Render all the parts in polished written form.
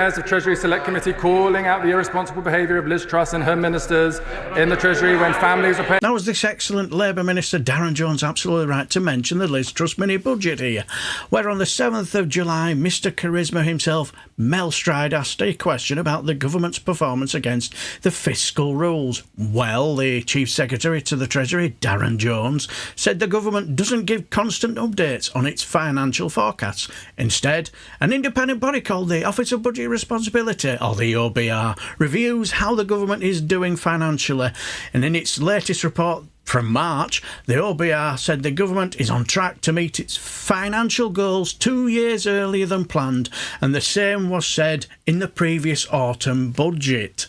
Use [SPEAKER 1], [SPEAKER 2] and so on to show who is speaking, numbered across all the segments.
[SPEAKER 1] Chairs of Treasury Select Committee calling out the irresponsible behaviour of Liz Truss and her ministers in the Treasury when families are paying...
[SPEAKER 2] Now, was this excellent Labour Minister Darren Jones absolutely right to mention the Liz Truss mini-budget here, where on the 7th of July, Mr Charisma himself, Mel Stride, asked a question about the government's performance against the fiscal rules. Well, the Chief Secretary to the Treasury, Darren Jones, said the government doesn't give constant updates on its financial forecasts. Instead, an independent body called the Office of Budget Responsibility, or the OBR, reviews how the government is doing financially, and in its latest report from March, the OBR said the government is on track to meet its financial goals 2 years earlier than planned, and the same was said in the previous autumn budget.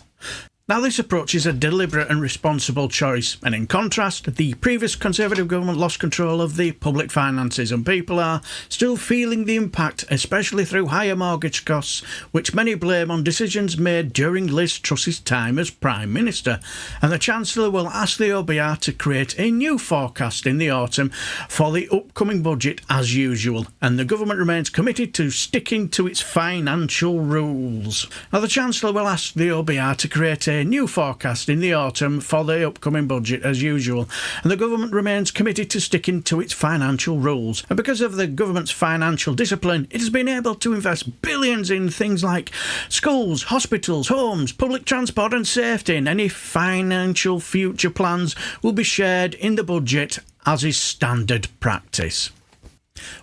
[SPEAKER 2] Now, this approach is a deliberate and responsible choice, and in contrast, the previous Conservative government lost control of the public finances, and people are still feeling the impact, especially through higher mortgage costs, which many blame on decisions made during Liz Truss's time as Prime Minister. And the Chancellor will ask the OBR to create a new forecast in the autumn for the upcoming budget as usual, and the government remains committed to sticking to its financial rules. Now, the Chancellor will ask the OBR to create a new forecast in the autumn for the upcoming budget as usual, and the government remains committed to sticking to its financial rules. And because of the government's financial discipline, it has been able to invest billions in things like schools, hospitals, homes, public transport and safety, and any financial future plans will be shared in the budget as is standard practice.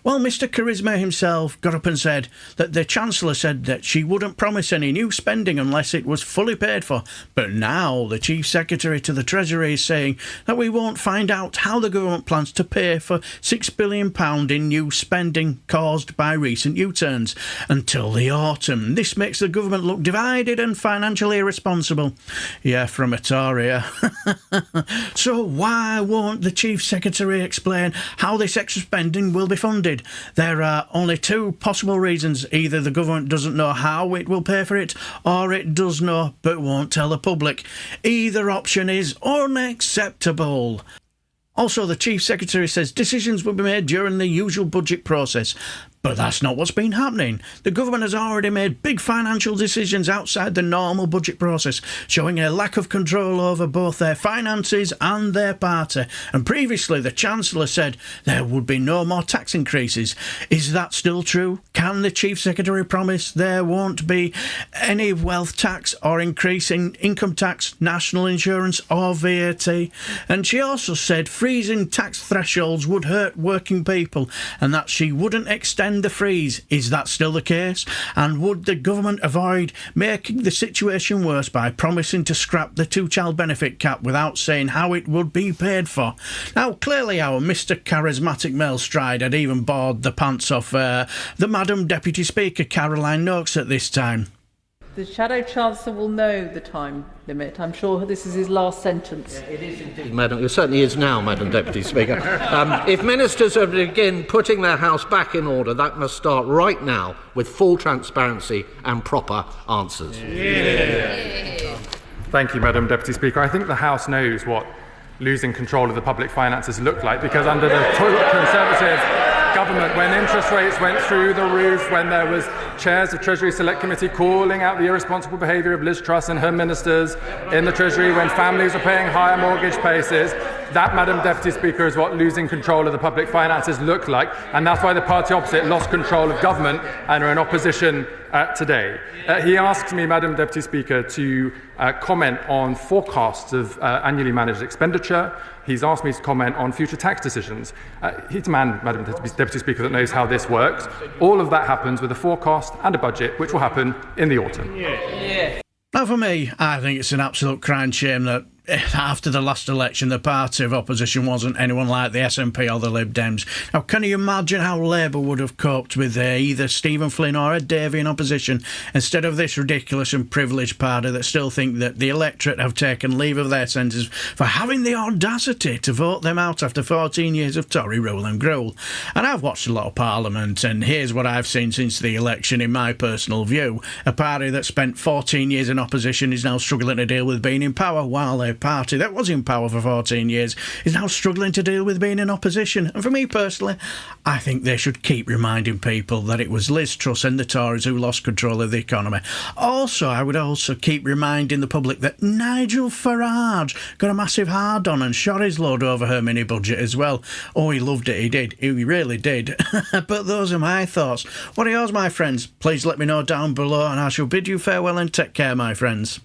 [SPEAKER 2] Well, Mr Charisma himself got up and said that the Chancellor said that she wouldn't promise any new spending unless it was fully paid for. But now the Chief Secretary to the Treasury is saying that we won't find out how the government plans to pay for £6 billion in new spending caused by recent U-turns until the autumn. This makes the government look divided and financially irresponsible. Yeah, from a Tory. So why won't the Chief Secretary explain how this extra spending will be funded? There are only two possible reasons. Either the government doesn't know how it will pay for it, or it does know but won't tell the public. Either option is unacceptable. Also, the Chief Secretary says decisions will be made during the usual budget process. But that's not what's been happening. The government has already made big financial decisions outside the normal budget process, showing a lack of control over both their finances and their party. And previously, the Chancellor said there would be no more tax increases. Is that still true? Can the Chief Secretary promise there won't be any wealth tax or increase in income tax, national insurance or VAT? And she also said freezing tax thresholds would hurt working people and that she wouldn't extend the freeze. Is that still the case? And would the government avoid making the situation worse by promising to scrap the two-child benefit cap without saying how it would be paid for? Now, clearly our Mr Charismatic Mel Stride had even bored the pants off the Madam Deputy Speaker Caroline Nokes at this time.
[SPEAKER 3] The Shadow Chancellor will know the time limit. I'm sure this is his last sentence.
[SPEAKER 4] Yeah, it is indeed, Madam. It certainly is now, Madam Deputy Speaker. If ministers are again putting their house back in order, that must start right now with full transparency and proper answers.
[SPEAKER 1] Yeah. Thank you, Madam Deputy Speaker. I think the House knows what losing control of the public finances looked like, because under the Conservative government, when interest rates went through the roof, when there was chairs of Treasury Select Committee calling out the irresponsible behaviour of Liz Truss and her ministers in the Treasury, when families were paying higher mortgage paces, that, Madam Deputy Speaker, is what losing control of the public finances looked like, and that's why the party opposite lost control of government and are in opposition today. He asks me, Madam Deputy Speaker, to comment on forecasts of annually managed expenditure. He's asked me to comment on future tax decisions. He's a man, Madam Deputy Speaker, that knows how this works. All of that happens with a forecast and a budget, which will happen in the autumn.
[SPEAKER 3] Yeah.
[SPEAKER 2] Now, for me, I think it's an absolute crying shame that after the last election, the party of opposition wasn't anyone like the SNP or the Lib Dems. Now, can you imagine how Labour would have coped with either Stephen Flynn or Ed Davey in opposition, instead of this ridiculous and privileged party that still think that the electorate have taken leave of their senses for having the audacity to vote them out after 14 years of Tory rule and growl? And I've watched a lot of Parliament, and here's what I've seen since the election, in my personal view. A party that spent 14 years in opposition is now struggling to deal with being in power, while a party that was in power for 14 years is now struggling to deal with being in opposition. And for me personally, I think they should keep reminding people that it was Liz Truss and the Tories who lost control of the economy. Also, I would also keep reminding the public that Nigel Farage got a massive hard-on and shot his load over her mini-budget as well. Oh, he loved it, he did. He really did. But those are my thoughts. What are yours, my friends? Please let me know down below, and I shall bid you farewell and take care, my friends.